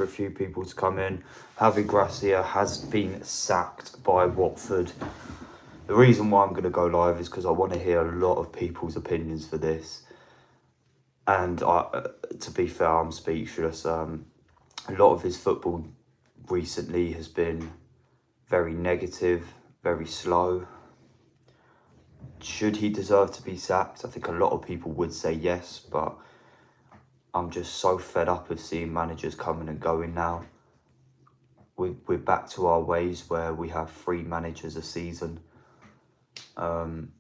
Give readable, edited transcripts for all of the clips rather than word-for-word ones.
for a few people to come in. Gracia has been sacked by Watford. The reason why I'm going to go live is because I want to hear a lot of people's opinions for this. And to be fair, I'm speechless. A lot of his football recently has been very negative, very slow. Should he deserve to be sacked? I think a lot of people would say yes, but I'm just so fed up of seeing managers coming and going now. We're back to our ways where we have 3 managers a season. And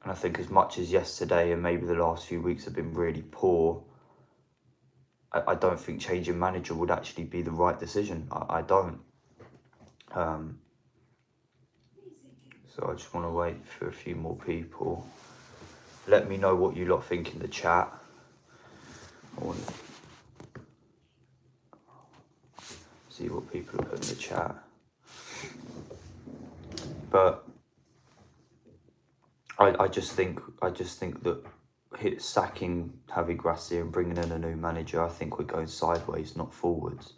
I think as much as yesterday and maybe the last few weeks have been really poor, I don't think changing manager would actually be the right decision. I don't. So I just want to wait for a few more people. Let me know what you lot think in the chat. I want to see what people have put in the chat. But I just think that sacking Gracia and bringing in a new manager, I think we're going sideways, not forwards.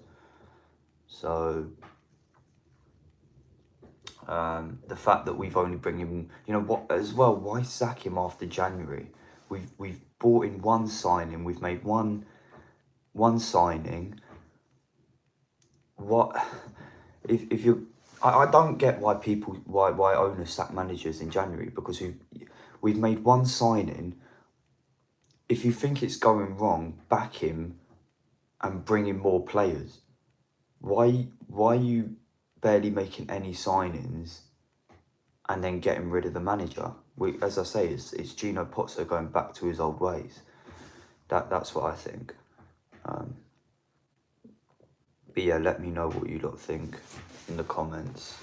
So the fact that we've only bring him, you know what, as well, why sack him after January? We've brought in one signing, we've made one signing. What if you? I don't get why owners sack managers in January, because we've made one signing. If you think it's going wrong, back him and bring in more players. Why are you barely making any signings and then getting rid of the manager? As I say, it's Gino Pozzo going back to his old ways. That's what I think. But yeah, let me know what you lot think in the comments.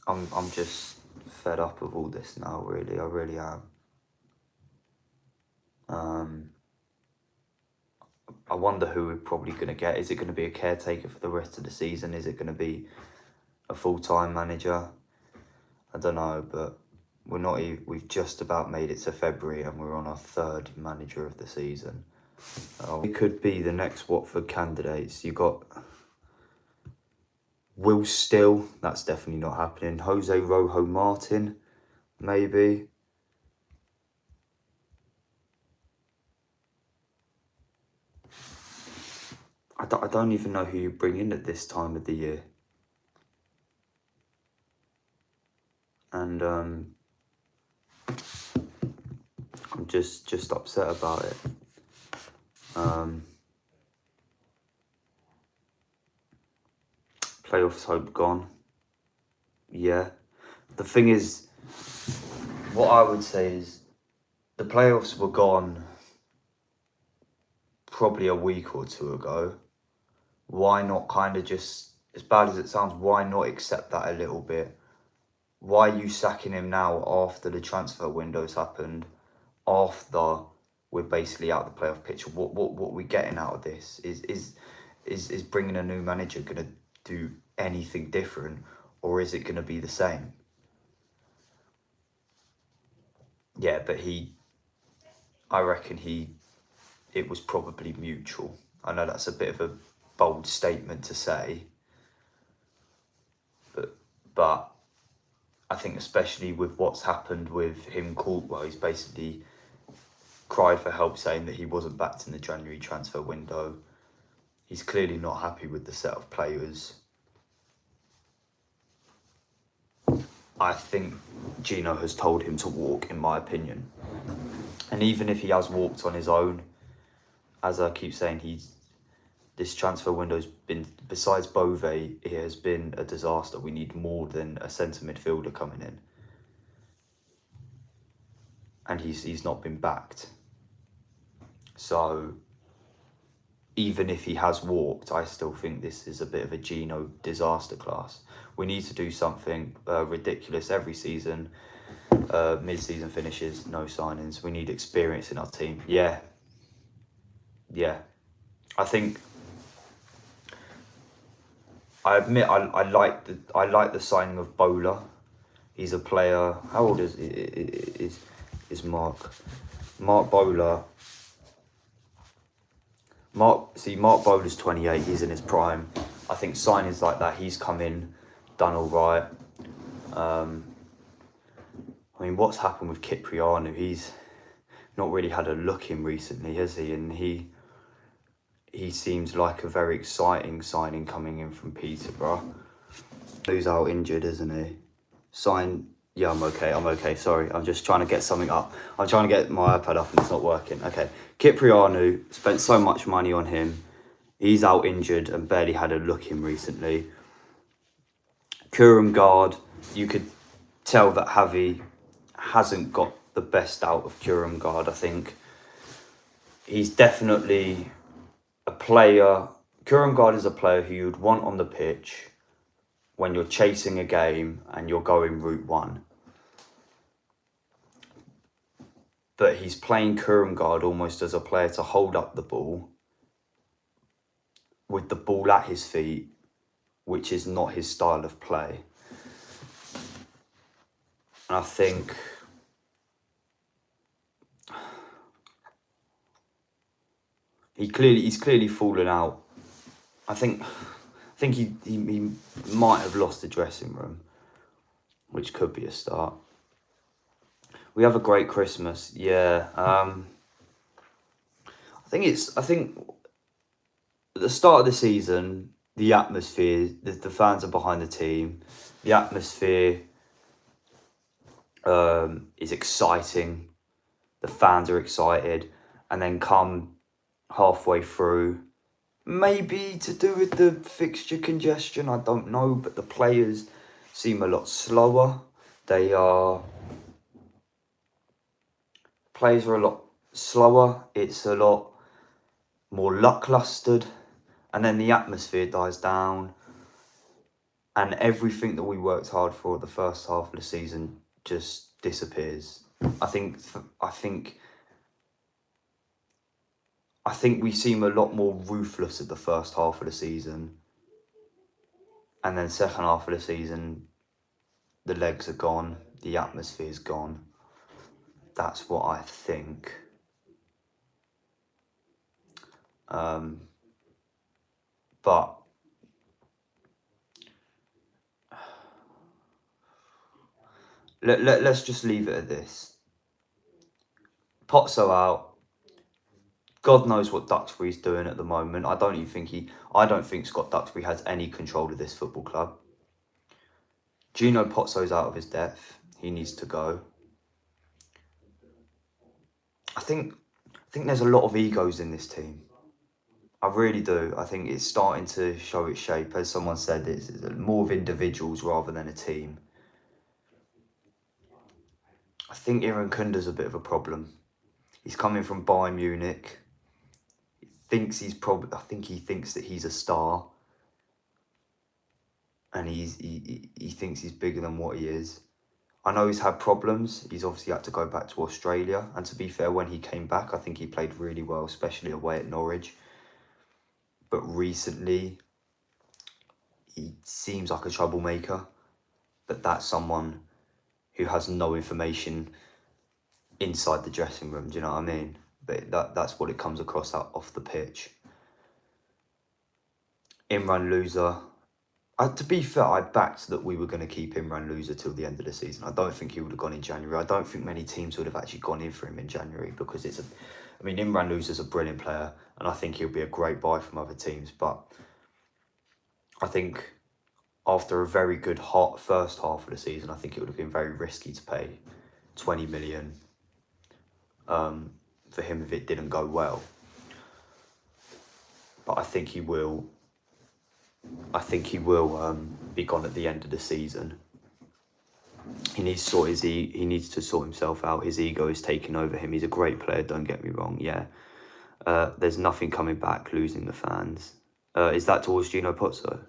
I'm just fed up of all this now, really. I really am. I wonder who we're probably going to get. Is it going to be a caretaker for the rest of the season? Is it going to be a full-time manager? I don't know, but we've just about made it to February and we're on our 3rd manager of the season. It could be the next Watford candidates. You got Will Still, that's definitely not happening. Jose Rojo Martin, maybe. I don't even know who you bring in at this time of the year. And I'm just upset about it. Playoffs hope gone. Yeah. The thing is, what I would say is the playoffs were gone probably a week or 2 ago. Why not kind of just, as bad as it sounds, why not accept that a little bit? Why are you sacking him now after the transfer window's happened? After we're basically out of the playoff picture? What are we getting out of this? Is bringing a new manager going to do anything different, or is it going to be the same? Yeah, but I reckon it was probably mutual. I know that's a bit of a bold statement to say, but I think especially with what's happened with him, he's basically cried for help, saying that he wasn't backed in the January transfer window. He's clearly not happy with the set of players. I think Gino has told him to walk, in my opinion. And even if he has walked on his own, as I keep saying, this transfer window's been, besides Bove, it has been a disaster. We need more than a centre midfielder coming in. And he's not been backed. So even if he has walked, I still think this is a bit of a Gino disaster class. We need to do something ridiculous every season. Mid-season finishes, no signings. We need experience in our team. Yeah. I think, I admit, I like the signing of Bowler. He's a player. How old is Mark? Mark Bowler Mark Bowler's 28, he's in his prime. I think signings like that, he's come in, done all right. I mean, what's happened with Kipriano? He's not really had a look in recently, has he? And he seems like a very exciting signing coming in from Peterborough. Who's out injured, isn't he? Yeah, I'm okay. Sorry, I'm just trying to get something up. I'm trying to get my iPad up and it's not working. Okay, Kipriano, spent so much money on him. He's out injured and barely had a look in recently. Kurum Guard, you could tell that Javi hasn't got the best out of Kurum Guard, I think. He's definitely a player. Kurum Guard is a player who you'd want on the pitch when you're chasing a game and you're going route one. But he's playing Kurum Guard almost as a player to hold up the ball with the ball at his feet, which is not his style of play. And I think he's clearly fallen out. I think he might have lost the dressing room, which could be a start. We have a great Christmas, yeah. I think at the start of the season, the atmosphere, the fans are behind the team. The atmosphere is exciting. The fans are excited, and then come halfway through, maybe to do with the fixture congestion, I don't know, but the players seem a lot slower. Players are a lot slower. It's a lot more lacklustered, and then the atmosphere dies down, and everything that we worked hard for at the first half of the season just disappears. I think we seem a lot more ruthless at the first half of the season, and then second half of the season, the legs are gone, the atmosphere's gone. That's what I think. But let's just leave it at this. Potso out. God knows what Duxbury's doing at the moment. I don't think Scott Duxbury has any control of this football club. Gino Pozzo's out of his depth. He needs to go. I think there's a lot of egos in this team. I really do. I think it's starting to show its shape. As someone said, it's more of individuals rather than a team. I think Iran Kunda's a bit of a problem. He's coming from Bayern Munich. I think he thinks that he's a star. And he thinks he's bigger than what he is. I know he's had problems. He's obviously had to go back to Australia. And to be fair, when he came back, I think he played really well, especially away at Norwich. But recently, he seems like a troublemaker. But that's someone who has no information inside the dressing room. Do you know what I mean? But that's what it comes across out off the pitch. Imran Loser. To be fair, I backed that we were going to keep Imran Loser till the end of the season. I don't think he would have gone in January. I don't think many teams would have actually gone in for him in January because Imran Loser's a brilliant player and I think he'll be a great buy from other teams. But I think after a very good hot first half of the season, I think it would have been very risky to pay 20 million for him if it didn't go well. But I think he will be gone at the end of the season. He needs to sort himself out. His ego is taking over him. He's a great player, don't get me wrong. Yeah. There's nothing coming back, losing the fans. Is that towards Gino Pozzo?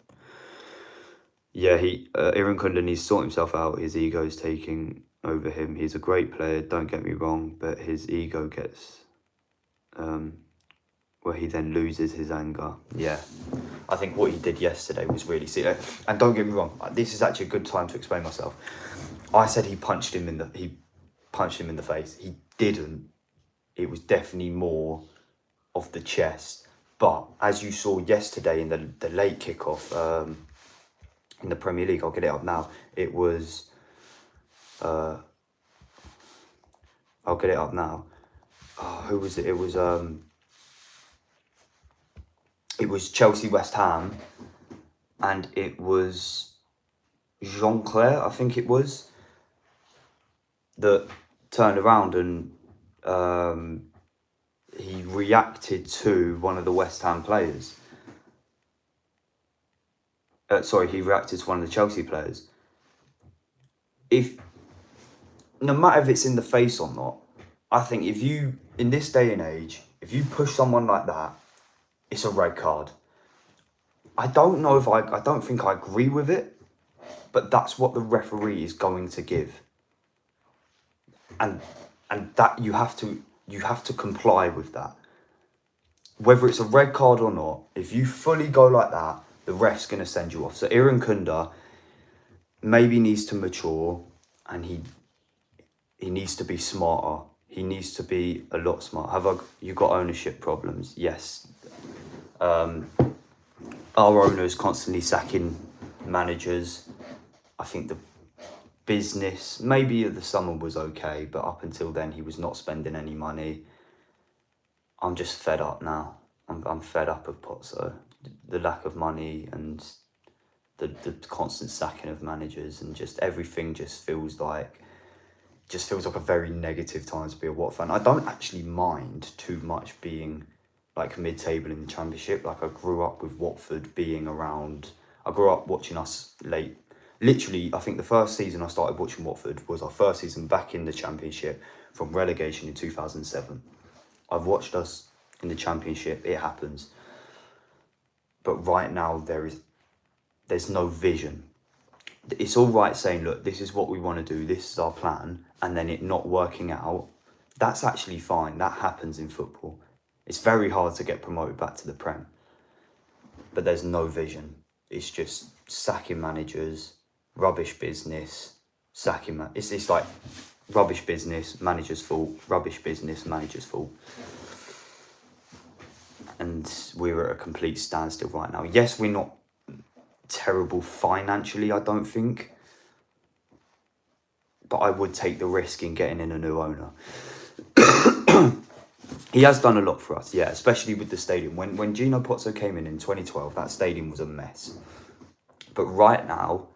Yeah, Iran Kunda needs to sort himself out. His ego is taking over him. He's a great player, don't get me wrong, but his ego gets where he then loses his anger. Yeah. I think what he did yesterday was really silly. And don't get me wrong, this is actually a good time to explain myself. I said he punched him in the face. He didn't. It was definitely more of the chest. But as you saw yesterday in the late kickoff in the Premier League, I'll get it up now. It was, I'll get it up now. Oh, who was it? It was Chelsea West Ham, and it was Jean-Claire, I think it was, that turned around and he reacted to one of the West Ham players. He reacted to one of the Chelsea players. No matter if it's in the face or not, I think if you, in this day and age, if you push someone like that, it's a red card. I don't think I agree with it, but that's what the referee is going to give. And that you have to comply with that. Whether it's a red card or not, if you fully go like that, the ref's going to send you off. So Iran Kunda maybe needs to mature, and he needs to be smarter. He needs to be a lot smarter. You got ownership problems? Yes. Our owner is constantly sacking managers. I think the business, maybe the summer was okay, but up until then he was not spending any money. I'm just fed up now. I'm fed up of Pozzo. The lack of money and the constant sacking of managers, and just everything just feels like a very negative time to be a Watford fan. I don't actually mind too much being like mid-table in the Championship. Like, I grew up with Watford being around. I grew up watching us late. Literally, I think the first season I started watching Watford was our first season back in the Championship from relegation in 2007. I've watched us in the Championship. It happens. But right now there's no vision. It's all right saying, look, this is what we want to do, this is our plan, and then it not working out. That's actually fine. That happens in football. It's very hard to get promoted back to the Prem. But there's no vision. It's just sacking managers, rubbish business, it's like rubbish business, manager's fault, rubbish business, manager's fault. And we're at a complete standstill right now. Yes, we're not terrible financially, I don't think. But I would take the risk in getting in a new owner. He has done a lot for us, yeah, especially with the stadium. When Gino Pozzo came in 2012, that stadium was a mess. But right now,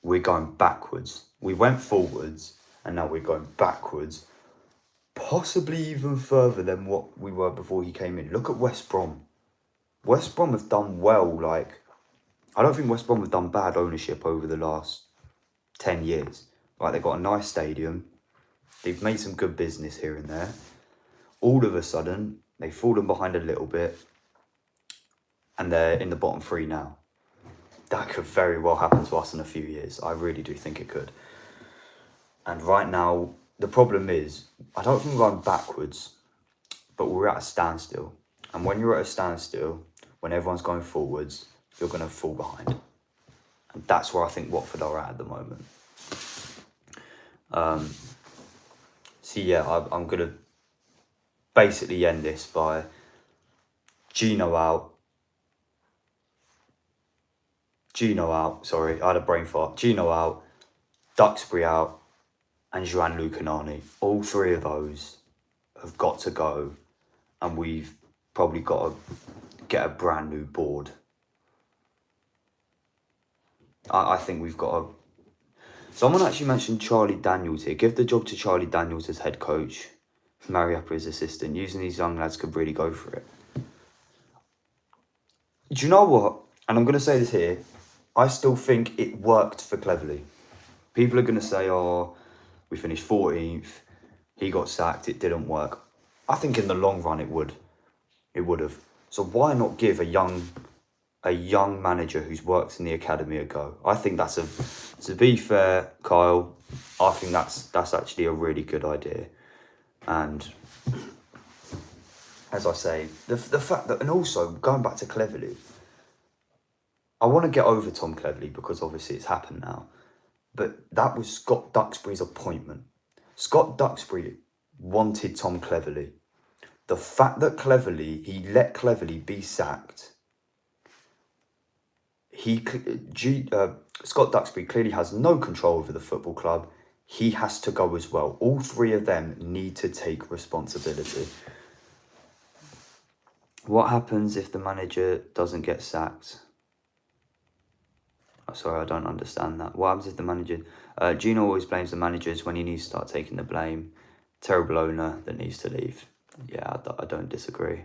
we're going backwards. We went forwards, and now we're going backwards. Possibly even further than what we were before he came in. Look at West Brom. West Brom have done well. Like, I don't think West Brom have done bad ownership over the last 10 years. Like, they've got a nice stadium. They've made some good business here and there. All of a sudden, they've fallen behind a little bit, and they're in the bottom three now. That could very well happen to us in a few years. I really do think it could. And right now, the problem is, I don't think we're going backwards, but we're at a standstill. And when you're at a standstill, when everyone's going forwards, you're going to fall behind. And that's where I think Watford are at the moment. So yeah, I'm going to basically end this by Gino out, sorry, I had a brain fart. Gino out, Duxbury out, and Jean-Luc Anani. All three of those have got to go, and we've probably got to get a brand new board. I think we've got to... Someone actually mentioned Charlie Daniels here. Give the job to Charlie Daniels as head coach, Mariappa as assistant. Using these young lads could really go for it. Do you know what? And I'm going to say this here. I still think it worked for Cleverley. People are going to say, oh, we finished 14th. He got sacked. It didn't work. I think in the long run it would. It would have. So why not give a young manager who's worked in the academy a go? I think that's to be fair, Kyle, I think that's actually a really good idea. And as I say, the fact that, and also going back to Cleverley, I want to get over Tom Cleverley because obviously it's happened now. But that was Scott Duxbury's appointment. Scott Duxbury wanted Tom Cleverley. The fact that he let Cleverley be sacked. Scott Duxbury clearly has no control over the football club. He has to go as well. All three of them need to take responsibility. What happens if the manager doesn't get sacked? Oh, sorry, I don't understand that. What happens if the manager... Gino always blames the managers when he needs to start taking the blame. Terrible owner that needs to leave. Yeah, I don't disagree.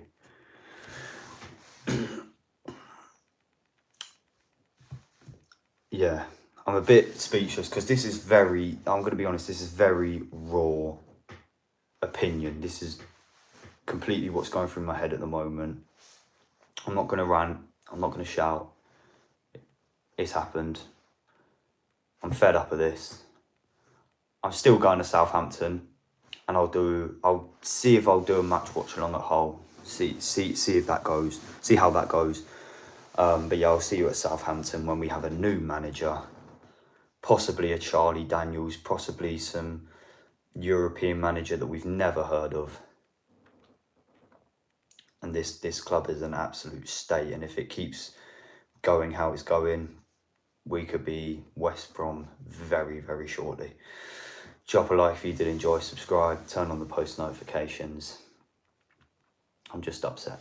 Yeah, I'm a bit speechless because this is very... I'm going to be honest, this is very raw opinion. This is completely what's going through my head at the moment. I'm not going to rant. I'm not going to shout. It's happened. I'm fed up of this. I'm still going to Southampton, and I'll see if I'll do a match watch along at Hull. See if that goes. See how that goes. But yeah, I'll see you at Southampton when we have a new manager. Possibly a Charlie Daniels, possibly some European manager that we've never heard of. And this club is an absolute state, and if it keeps going how it's going, we could be West Brom very, very shortly. Drop a like if you did enjoy, subscribe, turn on the post notifications. I'm just upset.